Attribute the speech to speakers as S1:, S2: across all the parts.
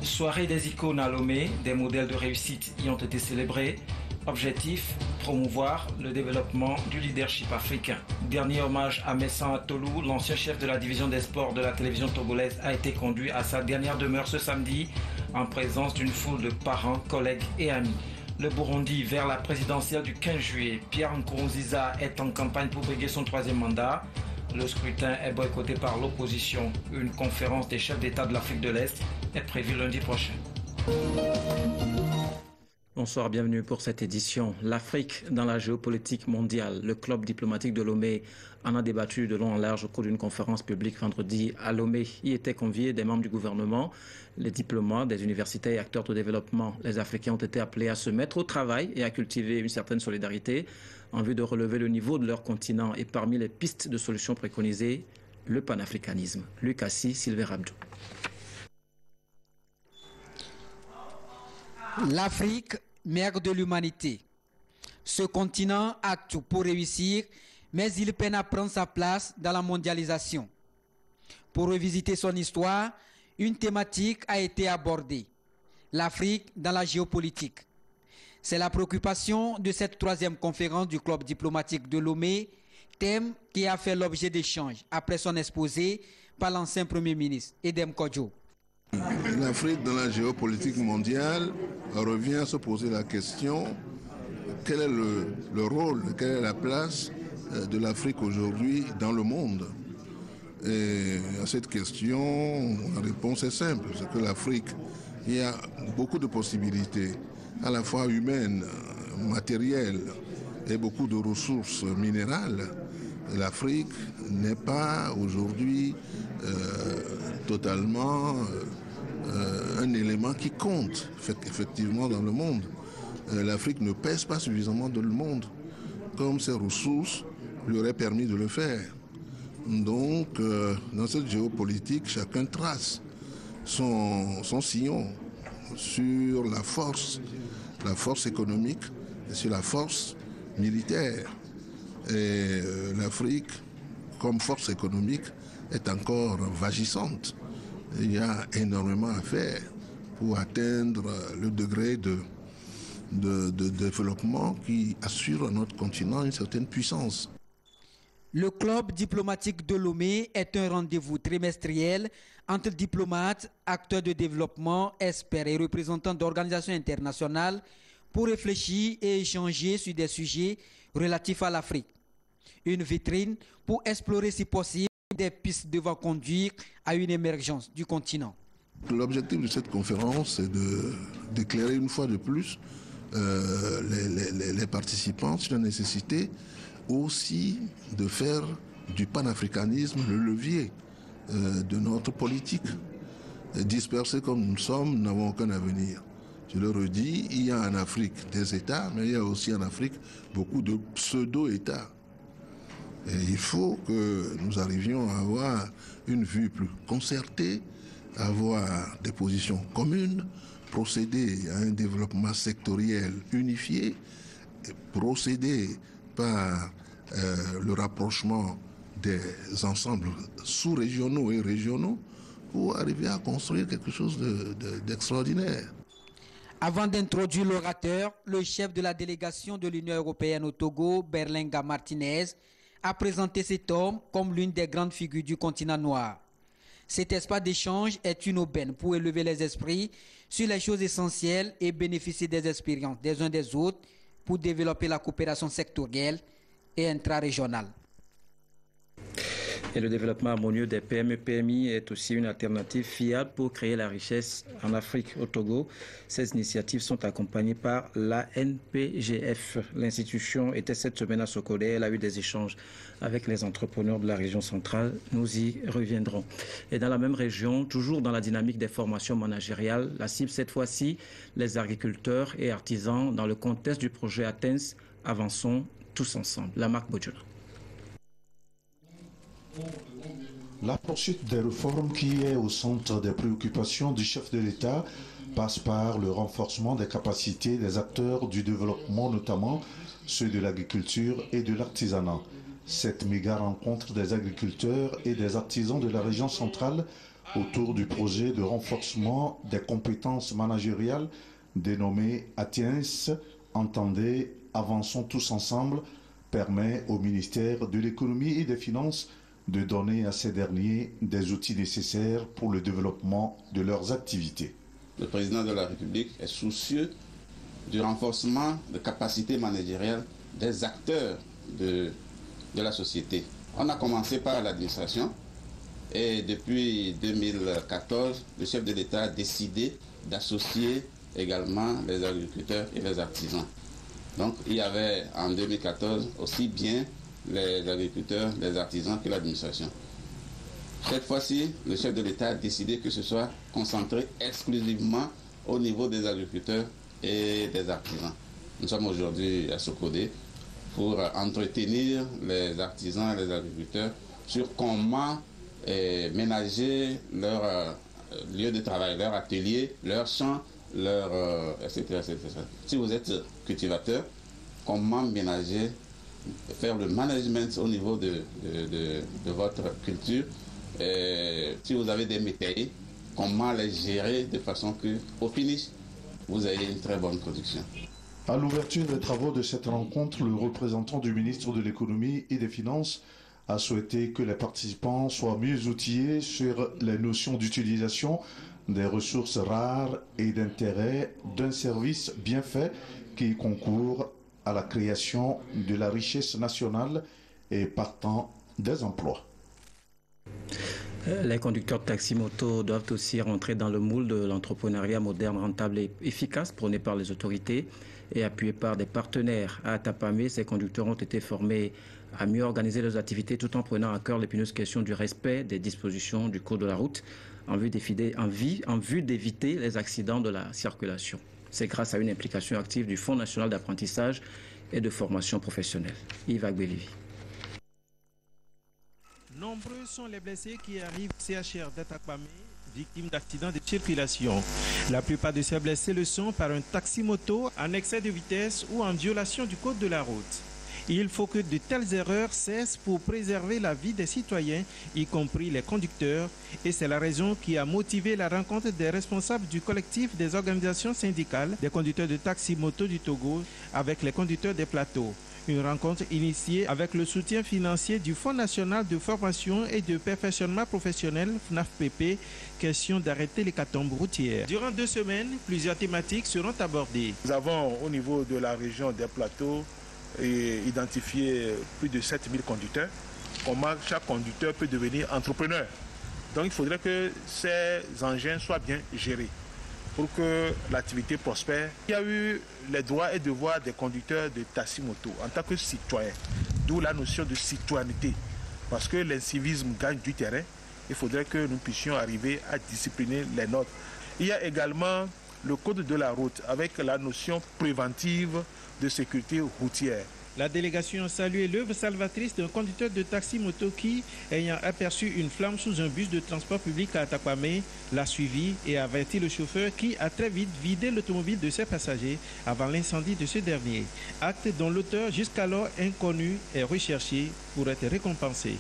S1: Soirée des icônes à Lomé, des modèles de réussite y ont été célébrés. Objectif, promouvoir le développement du leadership africain. Dernier hommage à Messan Atolou, l'ancien chef de la division des sports de la télévision togolaise, a été conduit à sa dernière demeure ce samedi en présence d'une foule de parents, collègues et amis. Le Burundi vers la présidentielle du 15 juillet. Pierre Nkurunziza est en campagne pour briguer son troisième mandat. Le scrutin est boycotté par l'opposition. Une conférence des chefs d'État de l'Afrique de l'Est est prévue lundi prochain. Bonsoir, bienvenue pour cette édition. L'Afrique dans la géopolitique mondiale. Le club diplomatique de Lomé en a débattu de long en large au cours d'une conférence publique vendredi à Lomé. Y étaient conviés des membres du gouvernement, les diplomates, des universités et acteurs de développement. Les Africains ont été appelés à se mettre au travail et à cultiver une certaine solidarité en vue de relever le niveau de leur continent. Et parmi les pistes de solutions préconisées, le panafricanisme. Luc Assis, Sylvain Abdou.
S2: L'Afrique, mère de l'humanité. Ce continent a tout pour réussir, mais il peine à prendre sa place dans la mondialisation. Pour revisiter son histoire, une thématique a été abordée. L'Afrique dans la géopolitique. C'est la préoccupation de cette troisième conférence du club diplomatique de Lomé, thème qui a fait l'objet d'échanges après son exposé par l'ancien Premier ministre, Edem Kodjo.
S3: L'Afrique dans la géopolitique mondiale revient à se poser la question quel est le rôle, quelle est la place de l'Afrique aujourd'hui dans le monde. Et à cette question, la réponse est simple, c'est que l'Afrique, il y a beaucoup de possibilités, à la fois humaines, matérielles et beaucoup de ressources minérales. L'Afrique n'est pas aujourd'hui totalement un élément qui compte effectivement dans le monde. L'Afrique ne pèse pas suffisamment dans le monde, comme ses ressources lui auraient permis de le faire. Donc, dans cette géopolitique, chacun trace son sillon sur la force économique et sur la force militaire. Et l'Afrique, comme force économique, est encore vagissante. Il y a énormément à faire pour atteindre le degré de développement qui assure à notre continent une certaine puissance.
S2: Le club diplomatique de Lomé est un rendez-vous trimestriel entre diplomates, acteurs de développement, experts et représentants d'organisations internationales pour réfléchir et échanger sur des sujets relatifs à l'Afrique. Une vitrine pour explorer si possible des pistes devant conduire à une émergence du continent.
S3: L'objectif de cette conférence est d'éclairer une fois de plus les participants sur la nécessité aussi de faire du panafricanisme le levier de notre politique. Dispersés comme nous sommes, nous n'avons aucun avenir. Je le redis, il y a en Afrique des États, mais il y a aussi en Afrique beaucoup de pseudo-États. Et il faut que nous arrivions à avoir une vue plus concertée, avoir des positions communes, procéder à un développement sectoriel unifié, procéder par le rapprochement des ensembles sous-régionaux et régionaux pour arriver à construire quelque chose d'extraordinaire.
S2: Avant d'introduire l'orateur, le chef de la délégation de l'Union européenne au Togo, Berlinga Martinez, a présenté cet homme comme l'une des grandes figures du continent noir. Cet espace d'échange est une aubaine pour élever les esprits sur les choses essentielles et bénéficier des expériences des uns des autres pour développer la coopération sectorielle et intra-régionale.
S1: Et le développement harmonieux des PME-PMI est aussi une alternative fiable pour créer la richesse en Afrique. Au Togo, ces initiatives sont accompagnées par l'ANPGF. L'institution était cette semaine à Sokolé. Elle a eu des échanges avec les entrepreneurs de la région centrale. Nous y reviendrons. Et dans la même région, toujours dans la dynamique des formations managériales, la cible cette fois-ci, les agriculteurs et artisans dans le contexte du projet Athens. Avançons tous ensemble. La marque Bodjola.
S4: La poursuite des réformes qui est au centre des préoccupations du chef de l'État passe par le renforcement des capacités des acteurs du développement, notamment ceux de l'agriculture et de l'artisanat. Cette méga rencontre des agriculteurs et des artisans de la région centrale autour du projet de renforcement des compétences managériales dénommé ATIENS, entendez, avançons tous ensemble, permet au ministère de l'économie et des finances de donner à ces derniers des outils nécessaires pour le développement de leurs activités.
S5: Le président de la République est soucieux du renforcement de capacités managériales des acteurs de la société. On a commencé par l'administration et depuis 2014, le chef de l'État a décidé d'associer également les agriculteurs et les artisans. Donc il y avait en 2014 aussi bien les agriculteurs, les artisans que l'administration. Cette fois-ci, le chef de l'État a décidé que ce soit concentré exclusivement au niveau des agriculteurs et des artisans. Nous sommes aujourd'hui à Sokodé pour entretenir les artisans et les agriculteurs sur comment ménager leur lieu de travail, leur atelier, leur champ, etc., etc. Si vous êtes cultivateur, comment ménager, faire le management au niveau de votre culture. Si vous avez des métayers, comment les gérer de façon qu'au finish, vous ayez une très bonne production.
S4: À l'ouverture des travaux de cette rencontre, le représentant du ministre de l'Économie et des Finances a souhaité que les participants soient mieux outillés sur les notions d'utilisation des ressources rares et d'intérêt d'un service bien fait qui concourt à la création de la richesse nationale et partant des emplois.
S6: Les conducteurs de taxi-moto doivent aussi rentrer dans le moule de l'entrepreneuriat moderne, rentable et efficace prôné par les autorités et appuyé par des partenaires. À Atapamé, ces conducteurs ont été formés à mieux organiser leurs activités tout en prenant à cœur l'épineuse question du respect des dispositions du code de la route en vue d'éviter les accidents de la circulation. C'est grâce à une implication active du Fonds national d'apprentissage et de formation professionnelle. Yves Agbelivi.
S7: Nombreux sont les blessés qui arrivent au CHR d'Atapamé, victimes d'accidents de circulation. La plupart de ces blessés le sont par un taxi-moto en excès de vitesse ou en violation du code de la route. Il faut que de telles erreurs cessent pour préserver la vie des citoyens, y compris les conducteurs, et c'est la raison qui a motivé la rencontre des responsables du collectif des organisations syndicales des conducteurs de taxi-moto du Togo avec les conducteurs des plateaux. Une rencontre initiée avec le soutien financier du Fonds national de formation et de perfectionnement professionnel, FNAFPP, question d'arrêter l'hécatombe routière. Durant 2 semaines, plusieurs thématiques seront abordées.
S8: Nous avons au niveau de la région des plateaux identifié plus de 7000 conducteurs. Comment chaque conducteur peut devenir entrepreneur. Donc il faudrait que ces engins soient bien gérés pour que l'activité prospère. Il y a eu les droits et devoirs des conducteurs de taxi-moto en tant que citoyens, d'où la notion de citoyenneté. Parce que l'incivisme gagne du terrain, il faudrait que nous puissions arriver à discipliner les nôtres. Il y a également le code de la route avec la notion préventive de sécurité routière.
S7: La délégation a salué l'œuvre salvatrice d'un conducteur de taxi-moto qui, ayant aperçu une flamme sous un bus de transport public à Atapamé, l'a suivi et a averti le chauffeur qui a très vite vidé l'automobile de ses passagers avant l'incendie de ce dernier. Acte dont l'auteur, jusqu'alors inconnu, est recherché pour être récompensé.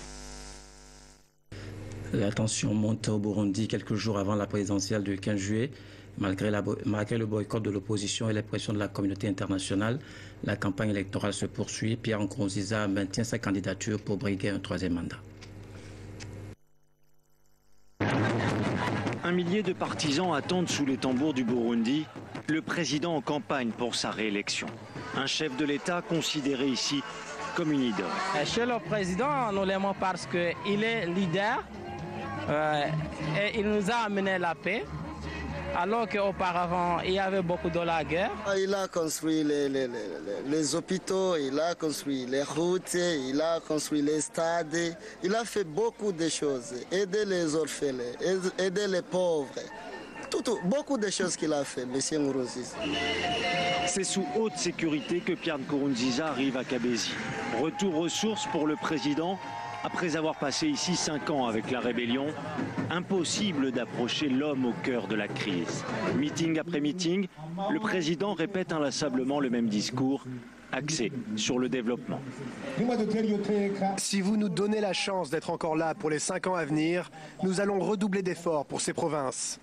S6: La tension monte au Burundi quelques jours avant la présidentielle du 15 juillet. Malgré le boycott de l'opposition et les pressions de la communauté internationale, la campagne électorale se poursuit. Pierre Nkurunziza maintient sa candidature pour briguer un 3e mandat.
S9: Un millier de partisans attendent sous les tambours du Burundi le président en campagne pour sa réélection. Un chef de l'État considéré ici comme une idole.
S10: Chez le président, nous l'aimons parce qu'il est leader et il nous a amené la paix. Alors qu'auparavant, il y avait beaucoup de la guerre.
S11: Il a construit les hôpitaux, il a construit les routes, il a construit les stades. Il a fait beaucoup de choses. Aider les orphelins, aider les pauvres. Beaucoup de choses qu'il a fait, M. Nkurunziza.
S9: C'est sous haute sécurité que Pierre Nkurunziza arrive à Kabezi. Retour aux sources pour le président. Après avoir passé ici 5 ans avec la rébellion, impossible d'approcher l'homme au cœur de la crise. Meeting après meeting, le président répète inlassablement le même discours. axée sur le développement.
S12: Si vous nous donnez la chance d'être encore là pour les 5 ans à venir, nous allons redoubler d'efforts pour ces provinces.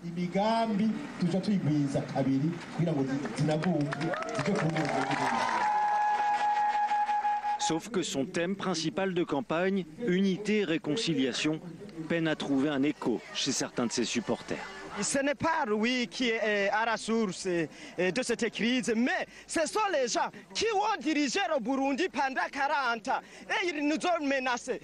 S9: Sauf que son thème principal de campagne, unité et réconciliation, peine à trouver un écho chez certains de ses supporters.
S13: Ce n'est pas lui qui est à la source de cette crise, mais ce sont les gens qui ont dirigé le Burundi pendant 40 ans et ils nous ont menacés.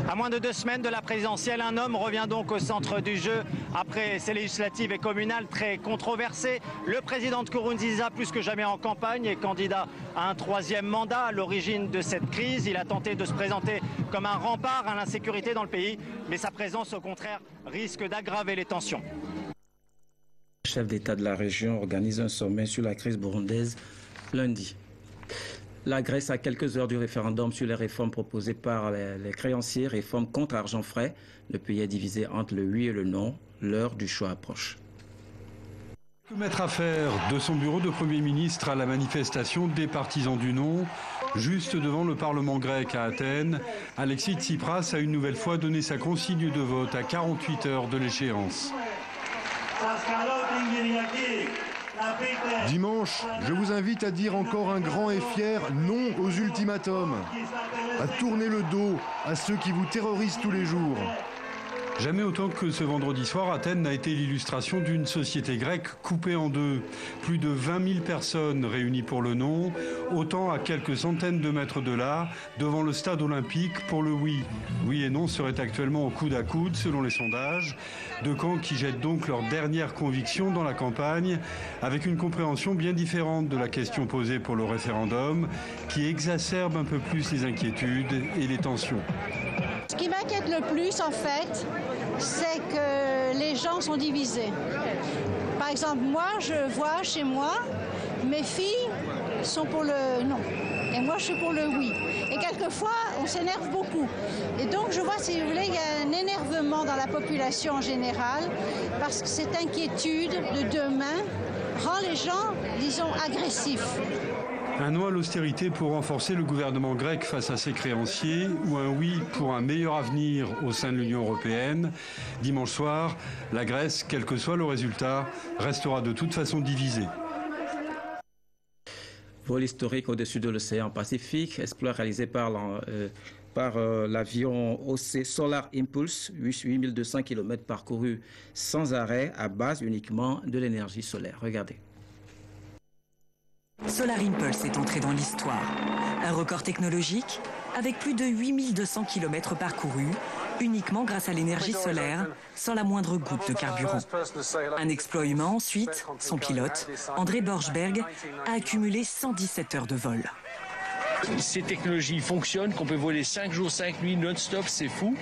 S9: À moins de 2 semaines de la présidentielle, un homme revient donc au centre du jeu après ces législatives et communales très controversées. Le président de Nkurunziza, plus que jamais en campagne, est candidat à un 3e mandat. À l'origine de cette crise, il a tenté de se présenter comme un rempart à l'insécurité dans le pays, mais sa présence, au contraire, risque d'aggraver les tensions.
S6: Le chef d'État de la région organise un sommet sur la crise burundaise lundi. La Grèce, à quelques heures du référendum sur les réformes proposées par les créanciers, réformes contre argent frais. Le pays est divisé entre le oui et le non. L'heure du choix approche.
S14: Que mettre à faire de son bureau de Premier ministre à la manifestation des partisans du non, juste devant le Parlement grec à Athènes, Alexis Tsipras a une nouvelle fois donné sa consigne de vote à 48 heures de l'échéance.
S15: Dimanche, je vous invite à dire encore un grand et fier non aux ultimatums, à tourner le dos à ceux qui vous terrorisent tous les jours.
S14: Jamais autant que ce vendredi soir, Athènes n'a été l'illustration d'une société grecque coupée en deux. Plus de 20 000 personnes réunies pour le non, autant à quelques centaines de mètres de là, devant le stade olympique pour le oui. Oui et non seraient actuellement au coude à coude selon les sondages. Deux camps qui jettent donc leurs dernières convictions dans la campagne, avec une compréhension bien différente de la question posée pour le référendum, qui exacerbe un peu plus les inquiétudes et les tensions.
S16: Ce qui m'inquiète le plus, en fait, c'est que les gens sont divisés. Par exemple, moi, je vois chez moi, mes filles sont pour le non. Et moi, je suis pour le oui. Et quelquefois, on s'énerve beaucoup. Et donc, je vois, si vous voulez, il y a un énervement dans la population en général, parce que cette inquiétude de demain rend les gens, disons, agressifs.
S14: Un non à l'austérité pour renforcer le gouvernement grec face à ses créanciers ou un oui pour un meilleur avenir au sein de l'Union européenne. Dimanche soir, la Grèce, quel que soit le résultat, restera de toute façon divisée.
S6: Vol historique au-dessus de l'océan Pacifique, exploit réalisé par l'avion OC Solar Impulse, 8200 km parcourus sans arrêt à base uniquement de l'énergie solaire. Regardez.
S17: Solar Impulse est entré dans l'histoire. Un record technologique avec plus de 8200 km parcourus, uniquement grâce à l'énergie solaire, sans la moindre goutte de carburant. Un exploit humain ensuite, son pilote, André Borschberg, a accumulé 117 heures de vol.
S18: Ces technologies fonctionnent, qu'on peut voler 5 jours, 5 nuits non-stop, c'est fou.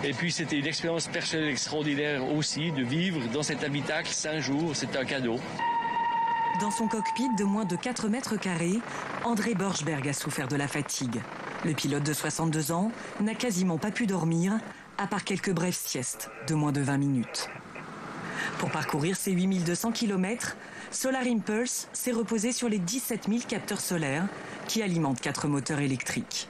S18: Et puis c'était une expérience personnelle extraordinaire aussi, de vivre dans cet habitacle 5 jours, c'est un cadeau.
S17: Dans son cockpit de moins de 4 mètres carrés, André Borschberg a souffert de la fatigue. Le pilote de 62 ans n'a quasiment pas pu dormir, à part quelques brèves siestes de moins de 20 minutes. Pour parcourir ces 8200 km, Solar Impulse s'est reposé sur les 17 000 capteurs solaires qui alimentent 4 moteurs électriques.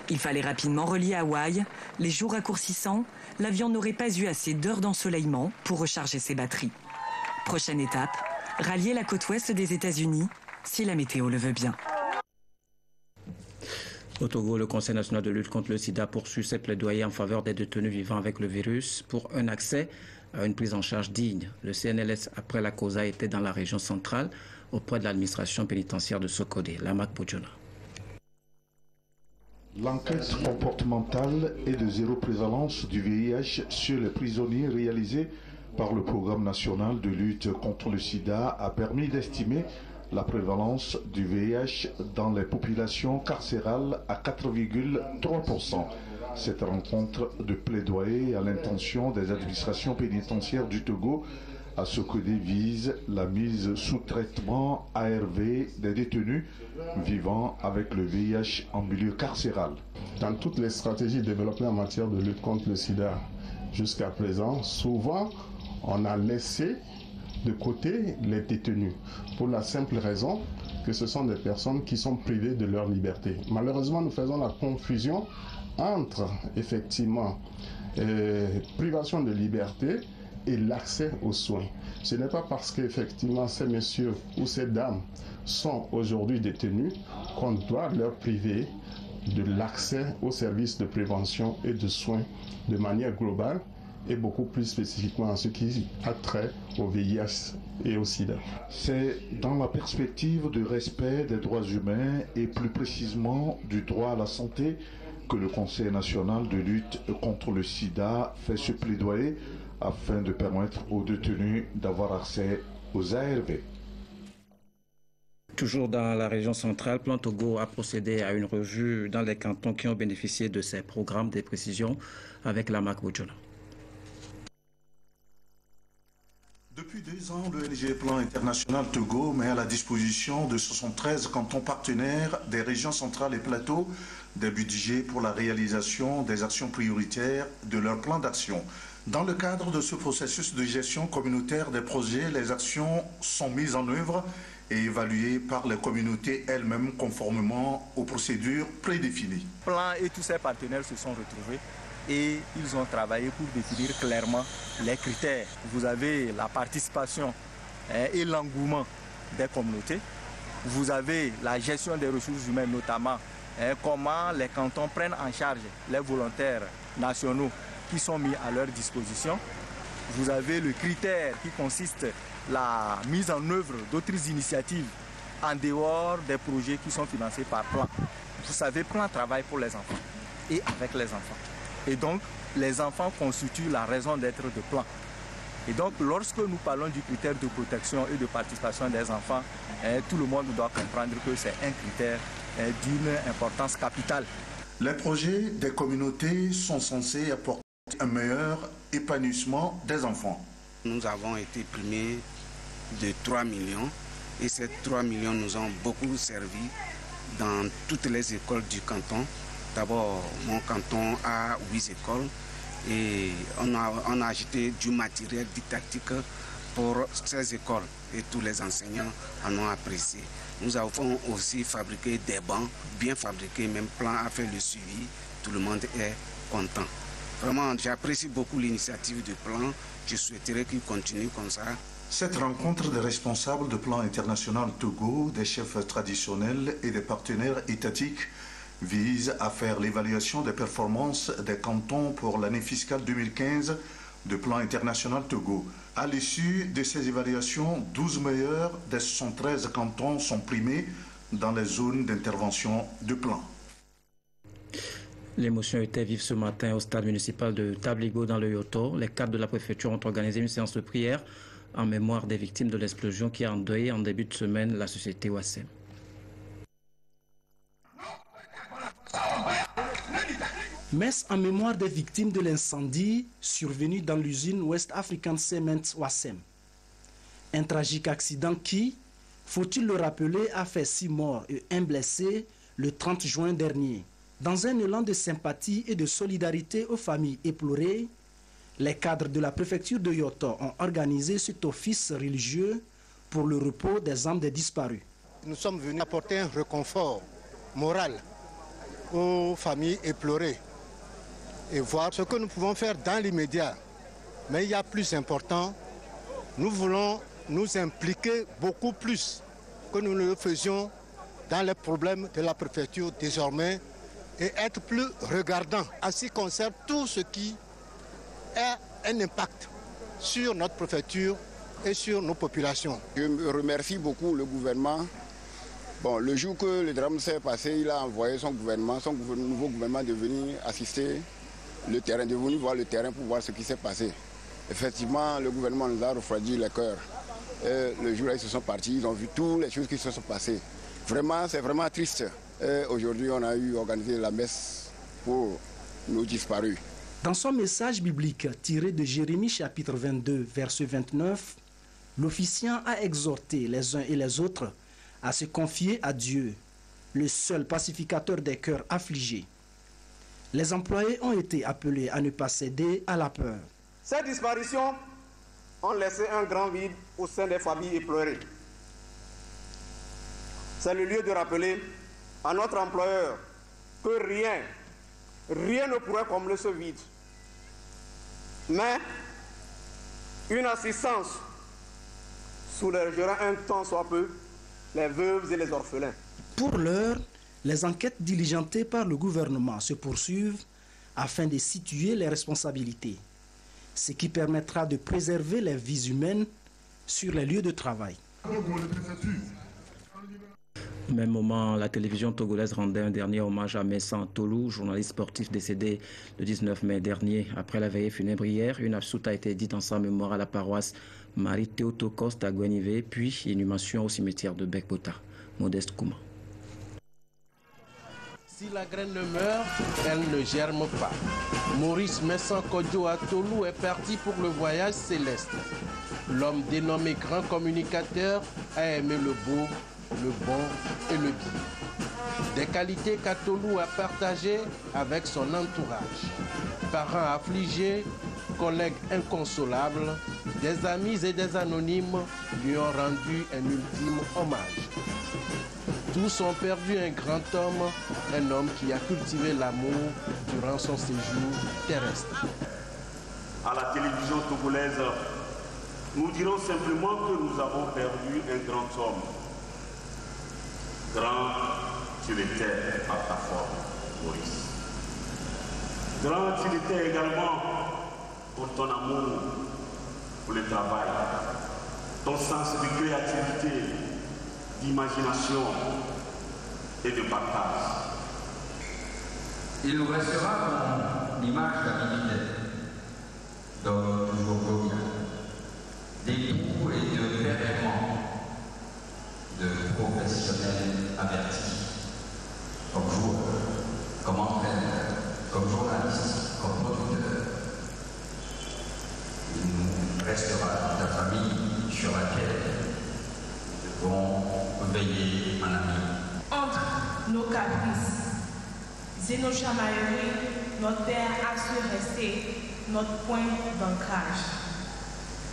S17: Il fallait rapidement relier Hawaï. Les jours raccourcissant, l'avion n'aurait pas eu assez d'heures d'ensoleillement pour recharger ses batteries. Prochaine étape, rallier la côte ouest des États-Unis, si la météo le veut bien.
S6: Au Togo, le Conseil national de lutte contre le sida poursuit ses plaidoyers en faveur des détenus vivant avec le virus pour un accès à une prise en charge digne. Le CNLS, après la causa, était dans la région centrale auprès de l'administration pénitentiaire de Sokodé, Lamak Podjona.
S4: L'enquête comportementale et de zéro prévalence du VIH sur les prisonniers réalisée par le Programme national de lutte contre le sida a permis d'estimer la prévalence du VIH dans les populations carcérales à 4,3%. Cette rencontre de plaidoyer à l'intention des administrations pénitentiaires du Togo à Sokodé vise la mise sous traitement ARV des détenus vivant avec le VIH en milieu carcéral.
S3: Dans toutes les stratégies développées en matière de lutte contre le sida jusqu'à présent, souvent on a laissé de côté les détenus pour la simple raison
S19: que ce sont des personnes qui sont privées de leur liberté. Malheureusement, nous faisons la confusion entre, effectivement, privation de liberté et l'accès aux soins. Ce n'est pas parce qu'effectivement ces messieurs ou ces dames sont aujourd'hui détenus qu'on doit leur priver de l'accès aux services de prévention et de soins de manière globale et beaucoup plus spécifiquement en ce qui a trait au VIH et au SIDA.
S4: C'est dans la perspective du respect des droits humains et plus précisément du droit à la santé que le Conseil national de lutte contre le sida fait ce plaidoyer afin de permettre aux détenus d'avoir accès aux ARV.
S6: Toujours dans la région centrale, Plan Togo a procédé à une revue dans les cantons qui ont bénéficié de ces programmes de précision avec la marque Boudjola.
S4: Depuis 2 ans, l'ONG Plan International Togo met à la disposition de 73 cantons partenaires des régions centrales et plateaux des budgets pour la réalisation des actions prioritaires de leur plan d'action. Dans le cadre de ce processus de gestion communautaire des projets, les actions sont mises en œuvre et évaluées par les communautés elles-mêmes conformément aux procédures prédéfinies.
S20: Plan et tous ses partenaires se sont retrouvés et ils ont travaillé pour définir clairement les critères. Vous avez la participation et l'engouement des communautés. Vous avez la gestion des ressources humaines, notamment comment les cantons prennent en charge les volontaires nationaux qui sont mis à leur disposition. Vous avez le critère qui consiste la mise en œuvre d'autres initiatives en dehors des projets qui sont financés par Plan. Vous savez, Plan travaille pour les enfants et avec les enfants. Et donc, les enfants constituent la raison d'être de Plan. Et donc, lorsque nous parlons du critère de protection et de participation des enfants, tout le monde doit comprendre que c'est un critère d'une importance capitale.
S4: Les projets des communautés sont censés apporter un meilleur épanouissement des enfants.
S21: Nous avons été primés de 3 millions et ces 3 millions nous ont beaucoup servi dans toutes les écoles du canton. D'abord, mon canton a 8 écoles et on a acheté du matériel didactique pour ces écoles et tous les enseignants en ont apprécié. Nous avons aussi fabriqué des bancs, bien fabriqués, même Plan a fait le suivi, tout le monde est content. Vraiment, j'apprécie beaucoup l'initiative du Plan, je souhaiterais qu'il continue comme ça.
S4: Cette rencontre des responsables de Plan International Togo, des chefs traditionnels et des partenaires étatiques vise à faire l'évaluation des performances des cantons pour l'année fiscale 2015 de Plan International Togo. À l'issue de ces évaluations, 12 meilleurs des 73 cantons sont primés dans les zones d'intervention de Plan.
S6: L'émotion était vive ce matin au stade municipal de Tabligo dans le Yoto. Les cadres de la préfecture ont organisé une séance de prière en mémoire des victimes de l'explosion qui a endeuillé en début de semaine la société Ouassem.
S22: Messe en mémoire des victimes de l'incendie survenu dans l'usine West African Cement Ouassem. Un tragique accident qui, faut-il le rappeler, a fait 6 morts et 1 blessé le 30 juin dernier. Dans un élan de sympathie et de solidarité aux familles éplorées, les cadres de la préfecture de Yoto ont organisé cet office religieux pour le repos des âmes des disparus.
S23: Nous sommes venus apporter un réconfort moral aux familles éplorées et voir ce que nous pouvons faire dans l'immédiat. Mais il y a plus important, nous voulons nous impliquer beaucoup plus que nous le faisions dans les problèmes de la préfecture désormais et être plus regardants en ce qui concerne tout ce qui a un impact sur notre préfecture et sur nos populations.
S24: Je remercie beaucoup le gouvernement. Bon, le jour que le drame s'est passé, il a envoyé son nouveau gouvernement de venir assister le terrain, de venir voir le terrain pour voir ce qui s'est passé. Effectivement, le gouvernement nous a refroidi les cœurs. Et le jour où ils se sont partis, ils ont vu toutes les choses qui se sont passées. Vraiment, c'est vraiment triste. Aujourd'hui, on a organisé la messe pour nos disparus.
S22: Dans son message biblique tiré de Jérémie chapitre 22, verset 29, l'officiant a exhorté les uns et les autres à se confier à Dieu, le seul pacificateur des cœurs affligés. Les employés ont été appelés à ne pas céder à la peur.
S25: Ces disparitions ont laissé un grand vide au sein des familles éplorées.
S1: c'est le lieu de rappeler à notre employeur que rien ne pourrait combler ce vide. Mais une assistance soulagera un temps soit peu les veuves et les orphelins.
S22: Pour l'heure, les enquêtes diligentées par le gouvernement se poursuivent afin de situer les responsabilités, ce qui permettra de préserver les vies humaines sur les lieux de travail.
S6: Au même moment, la télévision togolaise rendait un dernier hommage à Messa Tolou, journaliste sportif décédé le 19 mai dernier. Après la veillée funèbre hier, une absoute a été dite en sa mémoire à la paroisse Marie Théotokos à Guenivé, puis inhumation au cimetière de Bekbota. Modeste Kouma.
S2: Si la graine ne meurt, elle ne germe pas. Maurice Messa Kodjo Tolou est parti pour le voyage céleste. L'homme dénommé grand communicateur a aimé le beau, le bon et le bien. Des qualités qu'Atolou a partagées avec son entourage. Parents affligés, collègues inconsolables, des amis et des anonymes lui ont rendu un ultime hommage. Tous ont perdu un grand homme, un homme qui a cultivé l'amour durant son séjour terrestre.
S5: À la télévision togolaise, nous dirons simplement que nous avons perdu un grand homme. Grand, tu l'étais à ta forme, Maurice. Grand, tu l'étais également pour ton amour pour le travail, ton sens de créativité, d'imagination et de partage.
S8: Il nous restera comme l'image d'un militaire, d'homme toujours jovial, d'époux et de père aimant, de professionnels avertis, comme joueur, comme entraîneur, comme journaliste, comme producteur. Il nous restera la famille sur laquelle nous devons veiller en ami.
S25: Entre nos caprices et nos chamailleries, notre père a su rester notre point d'ancrage.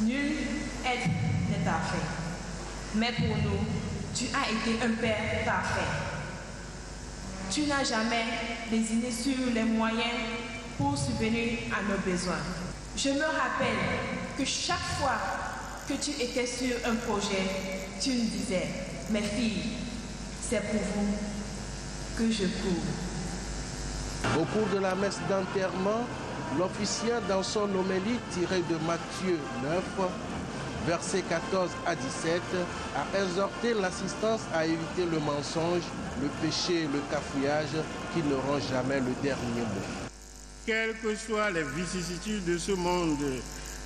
S25: Nul être n'est parfait, mais pour nous, tu as été un père parfait. Tu n'as jamais lésiné sur les moyens pour subvenir à nos besoins. Je me rappelle que chaque fois que tu étais sur un projet, tu me disais, mes filles, c'est pour vous que je cours.
S2: Au cours de la messe d'enterrement, l'officier dans son homélie tirée de Matthieu 9, versets 14 à 17, a exhorté l'assistance à éviter le mensonge, le péché et le cafouillage qui n'auront jamais le dernier mot.
S26: Quelles que soient les vicissitudes de ce monde,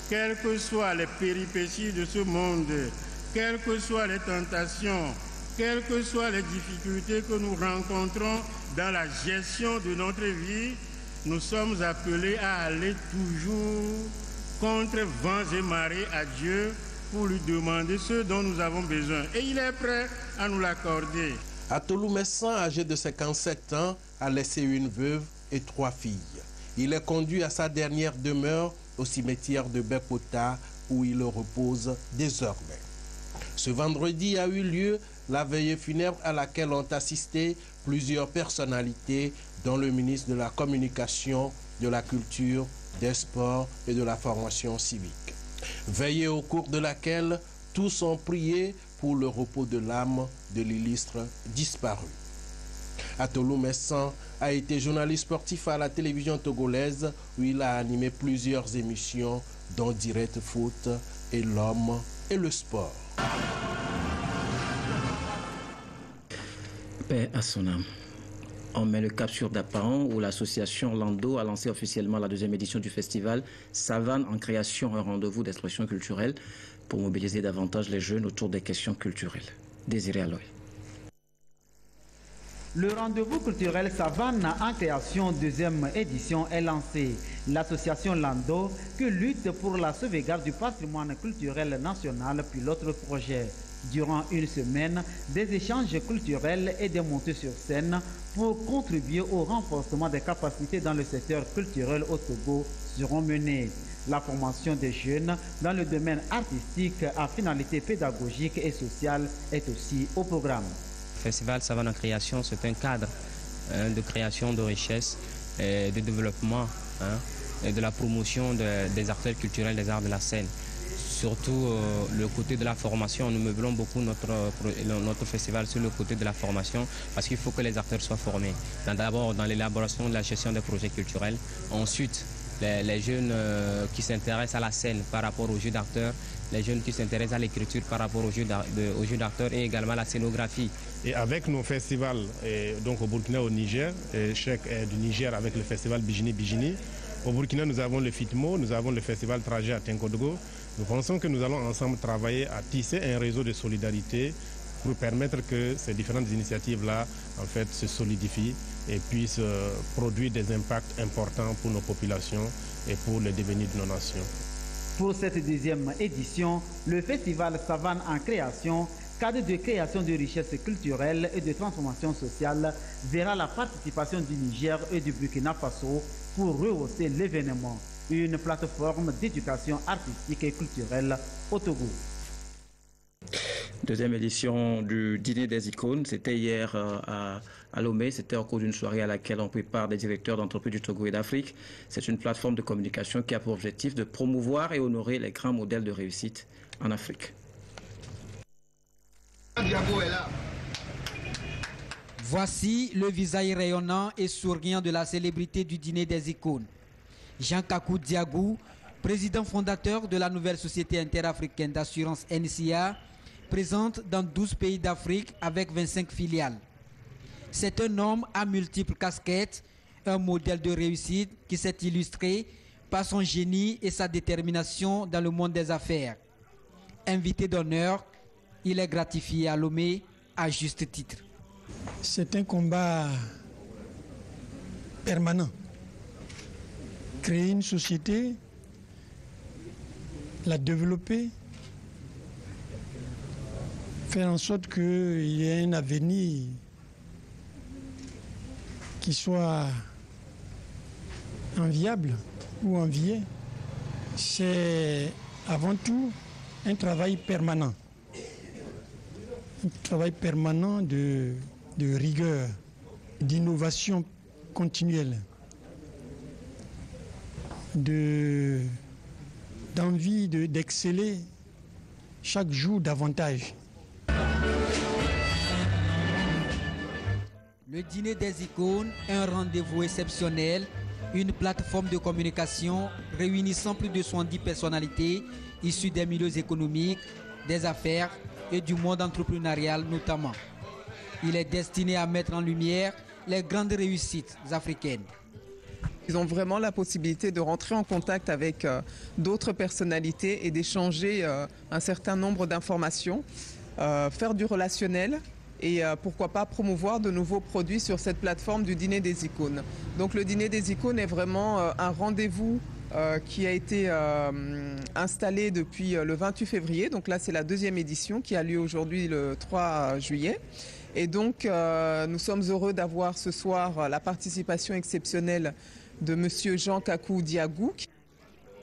S26: quelles que soient les péripéties de ce monde, quelles que soient les tentations, quelles que soient les difficultés que nous rencontrons dans la gestion de notre vie, nous sommes appelés à aller toujours contre vents et marées à Dieu pour lui demander ce dont nous avons besoin. Et il est prêt à nous l'accorder.
S2: Atolou Messa, âgé de 57 ans, a laissé une veuve et 3 filles. Il est conduit à sa dernière demeure au cimetière de Bekbota où il repose désormais. Ce vendredi a eu lieu la veillée funèbre à laquelle ont assisté plusieurs personnalités, dont le ministre de la Communication, de la Culture, des Sports et de la Formation civique. Veillée au cours de laquelle tous ont prié pour le repos de l'âme de l'illustre disparu. Atolou Messa a été journaliste sportif à la télévision togolaise où il a animé plusieurs émissions dont Direct Foot et L'Homme et le Sport.
S6: Paix à son âme. On met le cap sur Dapaon où l'association Lando a lancé officiellement la 2e édition du festival Savane en création, un rendez-vous d'expression culturelle pour mobiliser davantage les jeunes autour des questions culturelles. Désiré Aloy.
S27: Le rendez-vous culturel Savane en création 2e édition est lancé. L'association Lando, qui lutte pour la sauvegarde du patrimoine culturel national, pilote le projet. Durant une semaine, des échanges culturels et des montées sur scène pour contribuer au renforcement des capacités dans le secteur culturel au Togo seront menées. La formation des jeunes dans le domaine artistique à finalité pédagogique et sociale est aussi au programme.
S7: festival Savane en création, c'est un cadre de création de richesse, de développement et de la promotion des acteurs culturels des arts de la scène. Surtout le côté de la formation, nous meublons beaucoup notre festival sur le côté de la formation parce qu'il faut que les acteurs soient formés. D'abord dans l'élaboration de la gestion des projets culturels, ensuite les jeunes qui s'intéressent à la scène par rapport aux jeux d'acteurs, les jeunes qui s'intéressent à l'écriture par rapport aux jeux d'acteurs et également à la scénographie.
S9: Et avec nos festivals, donc au Burkina, au Niger, Cheikh est du Niger avec le festival Bijini Bijini. Au Burkina, nous avons le FITMO, nous avons le festival Trajet à Tenkodogo. Nous pensons que nous allons ensemble travailler à tisser un réseau de solidarité pour permettre que ces différentes initiatives-là en fait, se solidifient et puissent produire des impacts importants pour nos populations et pour le devenir de nos nations.
S27: Pour cette deuxième édition, le festival Savane en création, cadre de création de richesses culturelles et de transformation sociale, verra la participation du Niger et du Burkina Faso pour rehausser l'événement. Une plateforme d'éducation artistique et culturelle au Togo.
S6: Deuxième édition du Dîner des icônes, c'était hier à Lomé, c'était au cours d'une soirée à laquelle on prépare des directeurs d'entreprises du Togo et d'Afrique. C'est une plateforme de communication qui a pour objectif de promouvoir et honorer les grands modèles de réussite en Afrique.
S10: Voici le visage rayonnant et souriant de la célébrité du Dîner des icônes. Jean Kakou Diagou, président fondateur de la nouvelle société interafricaine d'assurance NCA, présente dans 12 pays d'Afrique avec 25 filiales. C'est un homme à multiples casquettes, un modèle de réussite qui s'est illustré par son génie et sa détermination dans le monde des affaires. Invité d'honneur, il est gratifié à Lomé à juste titre.
S11: C'est un combat permanent. Créer une société, la développer, faire en sorte qu'il y ait un avenir qui soit enviable ou envié, c'est avant tout un travail permanent. Un travail permanent de rigueur, d'innovation continuelle, d'envie d'exceller chaque jour davantage.
S10: Le Dîner des icônes, un rendez-vous exceptionnel, une plateforme de communication réunissant plus de 70 personnalités issues des milieux économiques, des affaires et du monde entrepreneurial notamment. Il est destiné à mettre en lumière les grandes réussites africaines.
S12: Ils ont vraiment la possibilité de rentrer en contact avec d'autres personnalités et d'échanger un certain nombre d'informations, faire du relationnel et pourquoi pas promouvoir de nouveaux produits sur cette plateforme du Dîner des icônes. Donc le Dîner des icônes est vraiment un rendez-vous qui a été installé depuis le 28 février. Donc là c'est la deuxième édition qui a lieu aujourd'hui le 3 juillet. Et donc nous sommes heureux d'avoir ce soir la participation exceptionnelle de Monsieur Jean Kakou Diagou.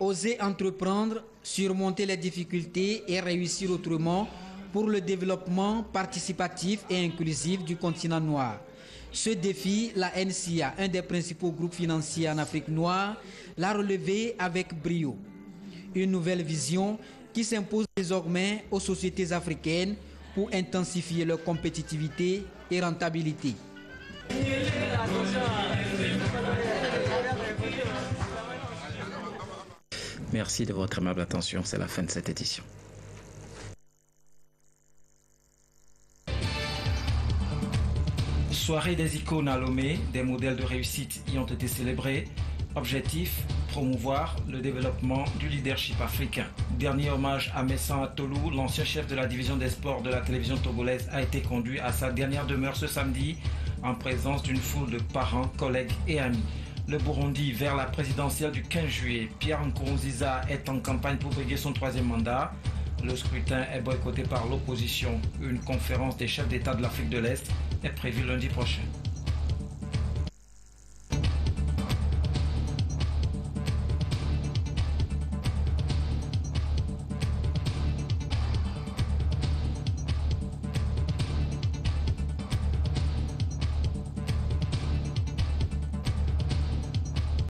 S10: Oser entreprendre, surmonter les difficultés et réussir autrement pour le développement participatif et inclusif du continent noir. Ce défi, la NCA, un des principaux groupes financiers en Afrique noire, l'a relevé avec brio. Une nouvelle vision qui s'impose désormais aux sociétés africaines pour intensifier leur compétitivité et rentabilité.
S6: Merci de votre aimable attention. C'est la fin de cette édition.
S10: Soirée des icônes à Lomé, des modèles de réussite y ont été célébrés. Objectif, promouvoir le développement du leadership africain. Dernier hommage à Messan Atolou, l'ancien chef de la division des sports de la télévision togolaise, a été conduit à sa dernière demeure ce samedi en présence d'une foule de parents, collègues et amis. Le Burundi vers la présidentielle du 15 juillet. Pierre Nkurunziza est en campagne pour briguer son troisième mandat. Le scrutin est boycotté par l'opposition. Une conférence des chefs d'État de l'Afrique de l'Est est prévue lundi prochain.